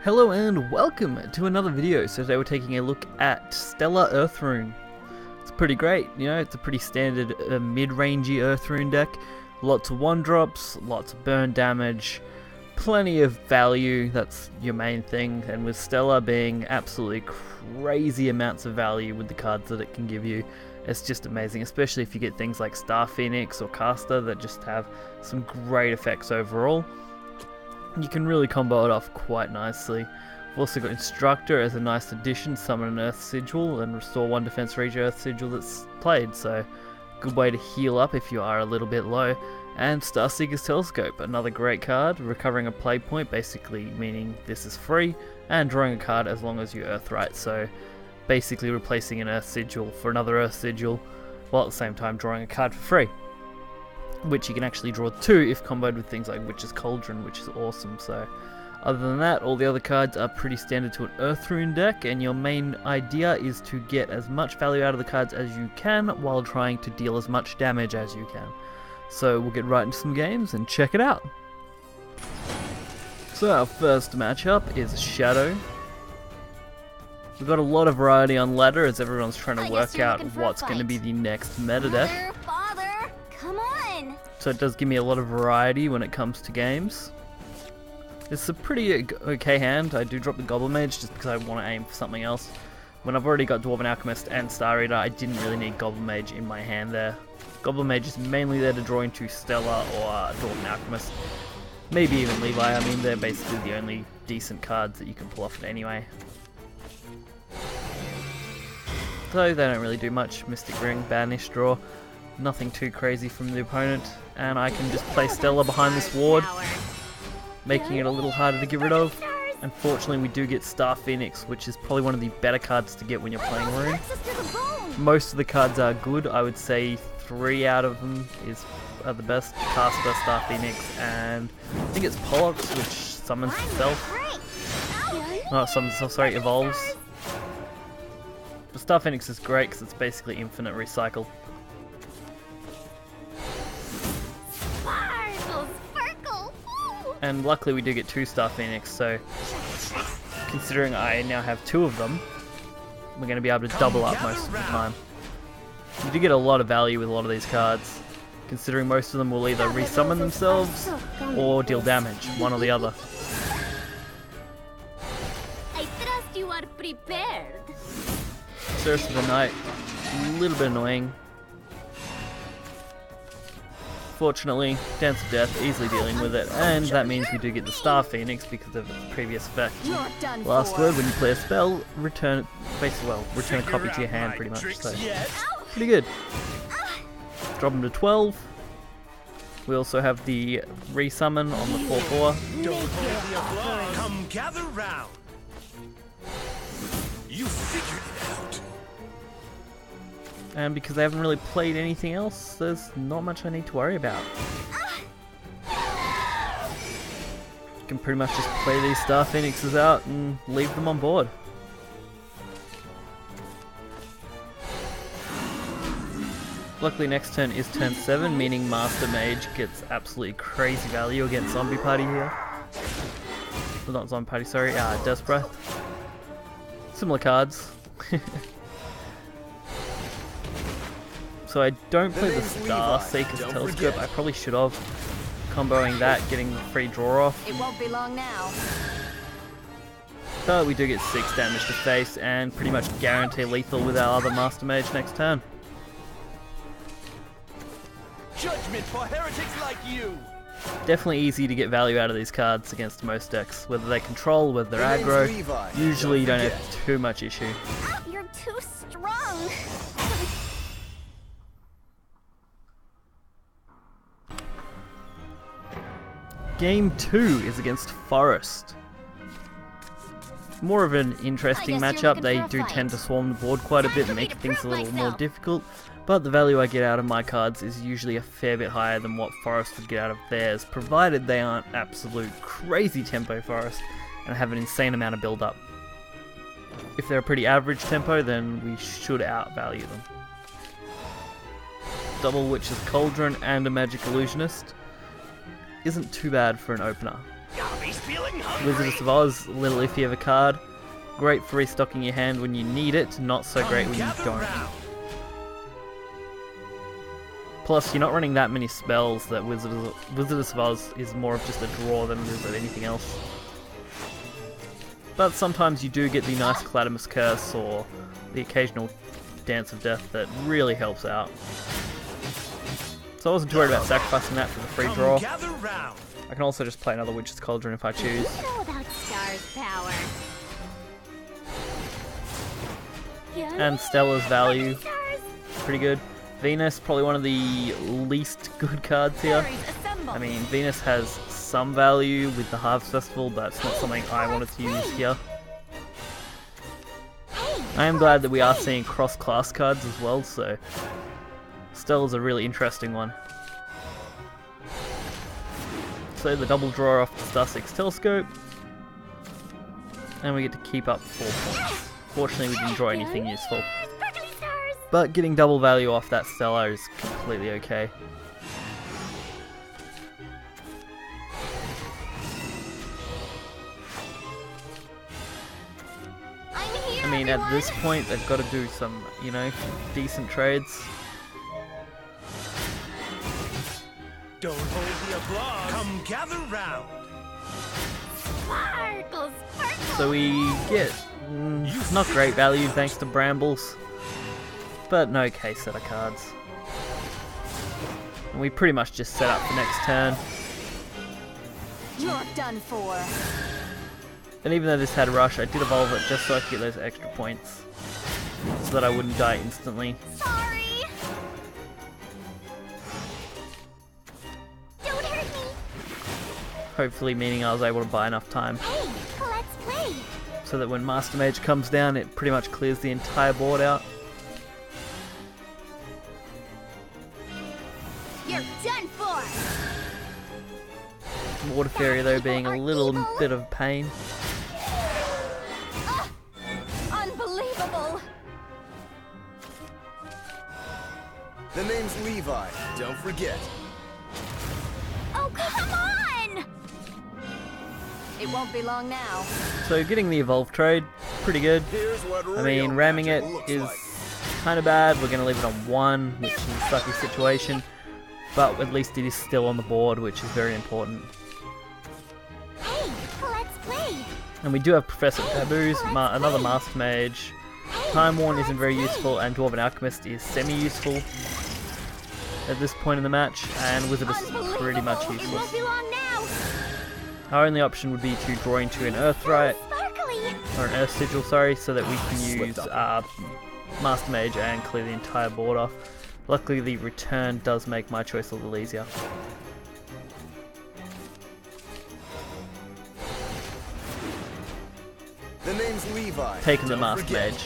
Hello and welcome to another video. So today we're taking a look at Stella Earth Rune. It's pretty great, you know, it's a pretty standard mid-rangey Earth Rune deck. Lots of 1-drops, lots of burn damage, plenty of value, that's your main thing. And with Stella being absolutely crazy amounts of value with the cards that it can give you, it's just amazing, especially if you get things like Star Phoenix or Caster that just have some great effects overall. You can really combo it off quite nicely. We've also got Instructor as a nice addition, summon an Earth Sigil and restore 1 defense for each Earth Sigil that's played, so good way to heal up if you are a little bit low. And Starseeker's Telescope, another great card, recovering a play point, basically meaning this is free, and drawing a card as long as you Earth right, so basically replacing an Earth Sigil for another Earth Sigil, while at the same time drawing a card for free. Which you can actually draw 2 if comboed with things like Witch's Cauldron, which is awesome. So other than that, all the other cards are pretty standard to an Earth Rune deck, and your main idea is to get as much value out of the cards as you can while trying to deal as much damage as you can. So we'll get right into some games and check it out. So our first matchup is Shadow. We've got a lot of variety on ladder as everyone's trying to work out what's going to be the next meta deck. So it does give me a lot of variety when it comes to games. It's a pretty okay hand. I do drop the Goblin Mage just because I want to aim for something else. When I've already got Dwarven Alchemist and Star Eater, I didn't really need Goblin Mage in my hand there. Goblin Mage is mainly there to draw into Stella or Dwarven Alchemist. Maybe even Levi. I mean, they're basically the only decent cards that you can pull off it anyway. So they don't really do much. Mystic Ring, Banish, draw. Nothing too crazy from the opponent, and I can just play Stella behind this ward, making it a little harder to get rid of. Unfortunately, we do get Star Phoenix, which is probably one of the better cards to get when you're playing Rune. Most of the cards are good. I would say 3 out of them are the best. Caster, Star Phoenix, and I think it's Pollux, which summons itself. Not summons itself, sorry, evolves. But Star Phoenix is great because it's basically infinite recycle. And luckily we do get 2 Star Phoenix, so considering I now have 2 of them, we're going to be able to double up most of the time. You do get a lot of value with a lot of these cards, considering most of them will either resummon themselves or deal damage, one or the other. I trust you are prepared. Cirrus of the Night, a little bit annoying. Fortunately, Dance of Death, easily dealing with it, and that means we do get the Star Phoenix because of its previous effect. Last word, when you play a spell, return a copy to your hand pretty much, so pretty good. Drop them to 12. We also have the resummon on the 4/4. Come gather round. You figured it out. And because I haven't really played anything else, there's not much I need to worry about. You can pretty much just play these Star Phoenixes out and leave them on board. Luckily next turn is turn 7, meaning Master Mage gets absolutely crazy value against Zombie Party here. Well, not Zombie Party, sorry, Death Breath. Similar cards. So I don't play the Starseeker's Telescope. I probably should have. Comboing that, getting the free draw off. It won't be long now. But we do get 6 damage to face and pretty much guarantee lethal with our other Master Mage next turn. Judgment for heretics like you. Definitely easy to get value out of these cards against most decks. Whether they control, whether they're aggro, usually you don't have too much issue. You're too strong. Game 2 is against Forest. More of an interesting matchup. They do tend to swarm the board quite a bit and make things a little more difficult, but the value I get out of my cards is usually a fair bit higher than what Forest would get out of theirs, provided they aren't absolute crazy tempo Forest and have an insane amount of build up. If they're a pretty average tempo, then we should outvalue them. Double Witch's Cauldron and a Magic Illusionist isn't too bad for an opener. feeling hungry? Wizardess of Oz, a little iffy of a card. Great for restocking your hand when you need it, not so great when you don't. Plus, you're not running that many spells that Wizardess of Oz is more of just a draw than it is of anything else. But sometimes you do get the nice Cladamus Curse or the occasional Dance of Death that really helps out. So I wasn't too worried about sacrificing that for the free draw. I can also just play another Witch's Cauldron if I choose. You know about Star's power. And Stella's value, pretty good. Venus, probably one of the least good cards here. I mean, Venus has some value with the Harvest Festival, but it's not something I wanted to use here. I am glad that we are seeing cross-class cards as well, so Stella's a really interesting one. So the double draw off the Star 6 Telescope, and we get to keep up 4 points. Fortunately, we didn't draw anything useful. But getting double value off that Stella is completely okay. I mean, at this point, they've got to do some, you know, decent trades. Don't hold the applause. Come gather round. Sparkles, sparkles. So we get not great value thanks to Brambles, but an okay set of cards. And we pretty much just set up for next turn. You're done for. And even though this had Rush, I did evolve it just so I could get those extra points, so that I wouldn't die instantly. Sorry. Don't hurt me. Hopefully meaning I was able to buy enough time, Hey, let's play. so that when Master Mage comes down, it pretty much clears the entire board out. You're done for. Water Fairy though being a little bit of pain. Unbelievable. The name's Levi. Don't forget. Oh, come on. It won't be long now. So getting the Evolve trade, pretty good. Here's what I mean, real ramming it magic looks is like. kind of bad. We're going to leave it on 1, which is a sucky situation. But at least it is still on the board, which is very important. Hey, let's play. And we do have Professor Taboos, another Master Mage. Time Worn isn't very useful, and Dwarven Alchemist is semi-useful at this point in the match, and Wizardess is pretty much It won't useless. be long now. Our only option would be to draw into an Earthright, Sparkly. or an Earth Sigil, sorry, so that we can use Master Mage and clear the entire board off. Luckily the return does make my choice a little easier. The name's Levi. Taking the Don't Master forget. Mage.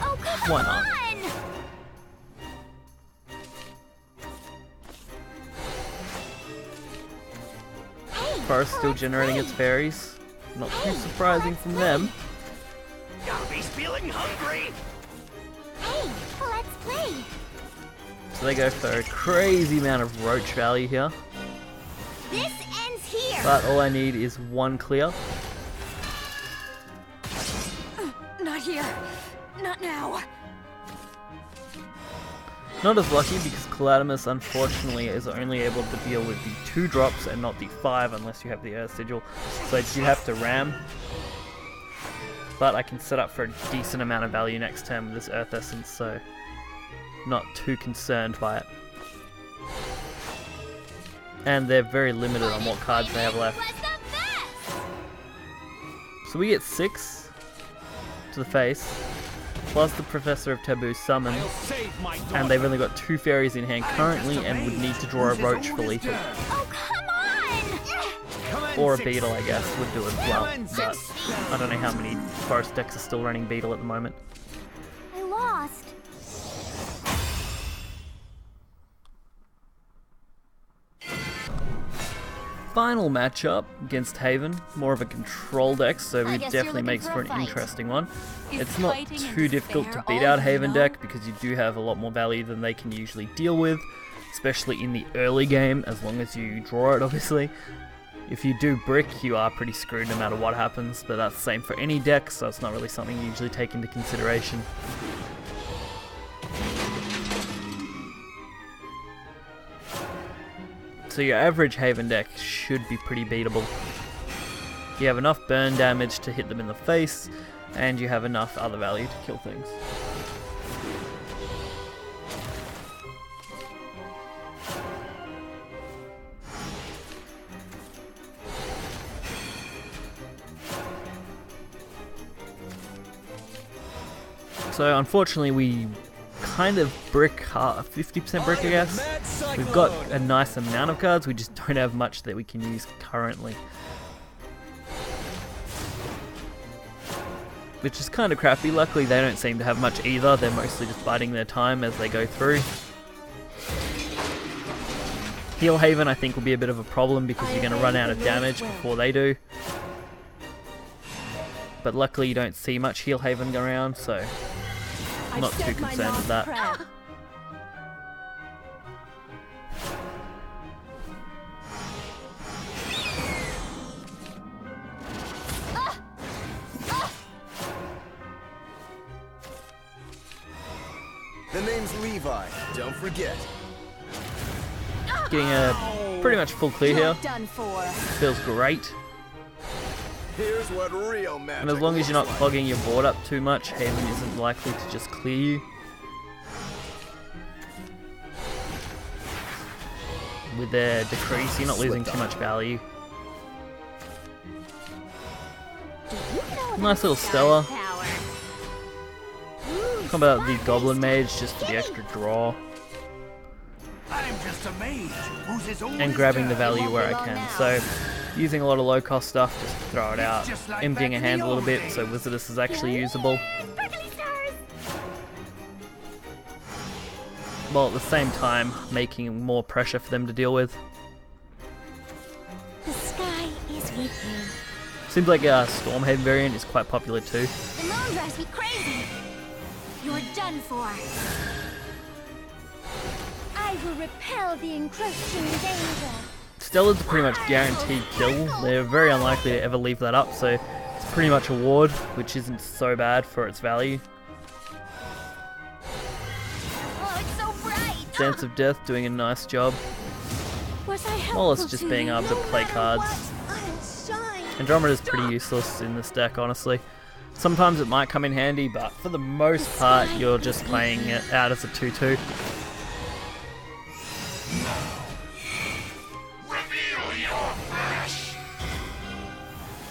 Oh, come Why not? on. Forest still generating its fairies. Not too surprising from them. Gobby's feeling hungry. Hey, let's play. So they go for a crazy amount of roach value here. This ends here. But all I need is 1 clear. Not here. Not now. Not as lucky because Caladimus unfortunately is only able to deal with the 2 drops and not the 5 unless you have the Earth Sigil. So I do have to ram. But I can set up for a decent amount of value next turn with this Earth Essence, so not too concerned by it. And they're very limited on what cards they have left. Was the best. So we get 6 to the face, plus the Professor of Taboo summon, I'll save my daughter. and they've only got 2 fairies in hand currently and would need to draw a roach for lethal. Oh, come on. Or a beetle, I guess, would do as well, but I don't know how many forest decks are still running beetle at the moment. I lost. Final matchup against Haven, more of a control deck, so I it guess you're definitely looking makes for for a an fight. interesting one. Is It's not fighting and too difficult to despair beat all out you Haven know? deck because you do have a lot more value than they can usually deal with, especially in the early game, as long as you draw it obviously. If you do brick, you are pretty screwed no matter what happens, but that's the same for any deck, so it's not really something you usually take into consideration. So your average Haven deck should be pretty beatable. You have enough burn damage to hit them in the face, and you have enough other value to kill things. So unfortunately we kind of brick 50% brick, I guess. We've got a nice amount of cards, we just don't have much that we can use currently. Which is kind of crappy. Luckily they don't seem to have much either, they're mostly just biding their time as they go through. Heal Haven I think will be a bit of a problem because you're going to run out of damage before they do. But luckily you don't see much Heal Haven go around, so I'm not too concerned with that. The name's Levi, don't forget. Getting a pretty much full clear here. Feels great. Here's what real magic. And as long as you're not clogging your board up too much, Haven isn't likely to just clear you. With their decrease, you're not losing too much value. Nice little Stella. How about the Goblin Mage just for the extra draw? I'm just a mage who's his own And grabbing the value where I can. So using a lot of low cost stuff just to throw it out. Emptying a hand a little bit so Wizardess is actually usable. While at the same time making more pressure for them to deal with. The sky is with you. Seems like Stormhaven variant is quite popular too. The moon drives me crazy. You're done for. I will repel the encroaching danger. Stella's a pretty much guaranteed kill. They're very unlikely to ever leave that up, so it's pretty much a ward, which isn't so bad for its value. Oh, it's so bright. Dance of Death doing a nice job. Was I helpful Well, it's just to being you? able to play cards. I'll shine. Andromeda's pretty useless in this deck, honestly. Sometimes it might come in handy, but for the most part, you're just playing it out as a 2-2.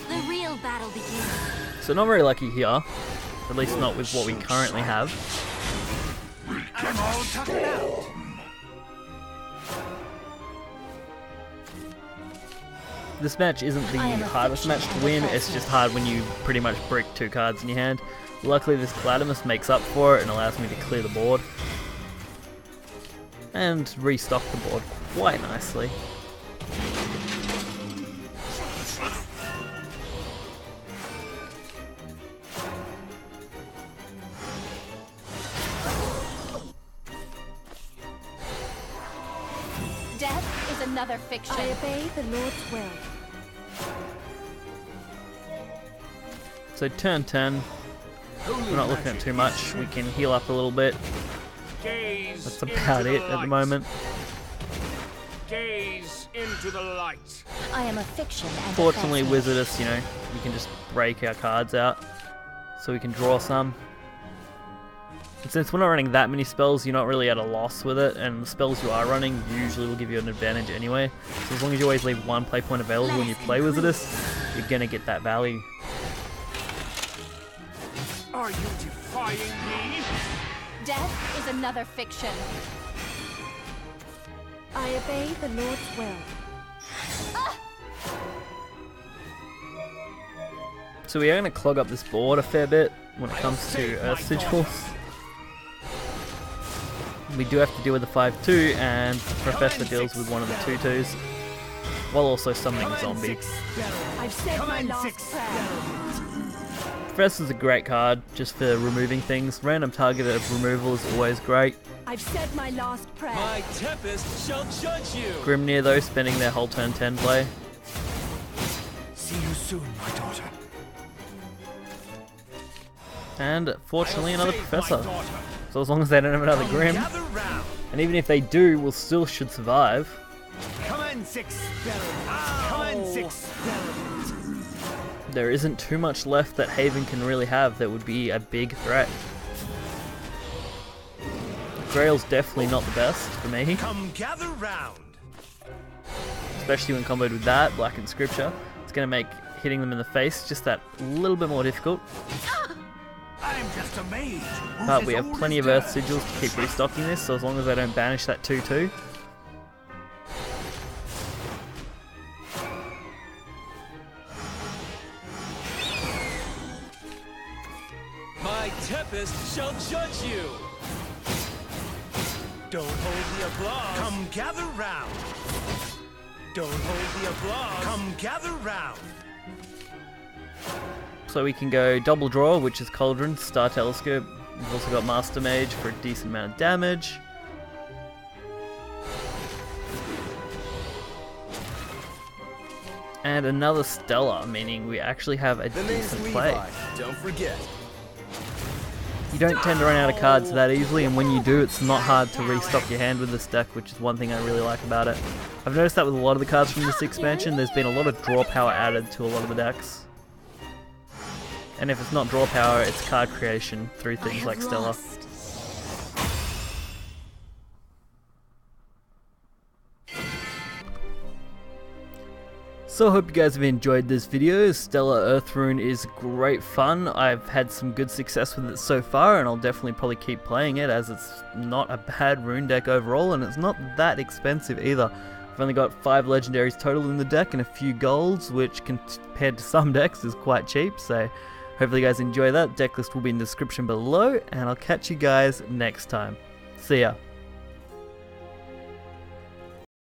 The real battle begins. So not very lucky here, at least not with what we currently have. I'm all tuckered out. This match isn't the hardest match to win, it's just hard when you pretty much brick 2 cards in your hand. Luckily this Gladimus makes up for it and allows me to clear the board. And restock the board quite nicely. Death is another fiction. I obey the Lord's will. So turn 10, we're not looking at too much, we can heal up a little bit. That's about it at the moment. Gaze into the light. I am a fiction. And Fortunately Wizardess, you know, we can just break our cards out so we can draw some. And since we're not running that many spells, you're not really at a loss with it, and the spells you are running usually will give you an advantage anyway. So as long as you always leave 1 play point available when you play Wizardess, you're gonna get that value. Are you defying me? Death is another fiction. I obey the Lord's will. So we are going to clog up this board a fair bit when it comes to Earth Sigils. We do have to deal with the 5-2, and the Professor deals with one of the 2-2s, while also summoning a zombie. I've said my last prayer. Professor's a great card, just for removing things. Random targeted removal is always great. I've said my last prayer. My tempest shall judge you. Grimnir though, spending their whole turn 10 play. soon, my daughter. And fortunately another Save my professor. daughter. So as long as they don't have another Come Grim, gather round. and even if they do, we'll still should survive. Come and experiment. Come and experiment. There isn't too much left that Haven can really have that would be a big threat. Grail's definitely not the best for me, Come gather round. especially when comboed with that, Black and Scripture. It's going to make hitting them in the face just that little bit more difficult. I'm just a mage. who's But as we have old plenty as of Earth dirt. Sigils to keep restocking this, so as long as they don't banish that 2-2. My Tempest shall judge you! Don't hold the applause. Come gather round. Don't hold the applause. Come gather round. So we can go double draw, which is Cauldron, Star Telescope. We've also got Master Mage for a decent amount of damage. And another Stella, meaning we actually have a decent play. Don't forget. You don't tend to run out of cards that easily, and when you do, it's not hard to restock your hand with this deck, which is one thing I really like about it. I've noticed that with a lot of the cards from this expansion, there's been a lot of draw power added to a lot of the decks. And if it's not draw power, it's card creation through things like Stella. So I hope you guys have enjoyed this video. Stella Earthrune is great fun. I've had some good success with it so far, and I'll definitely probably keep playing it, as it's not a bad rune deck overall, and it's not that expensive either. I've only got 5 legendaries total in the deck and a few golds, which compared to some decks is quite cheap, so hopefully you guys enjoy that. Deck list will be in the description below, and I'll catch you guys next time. See ya.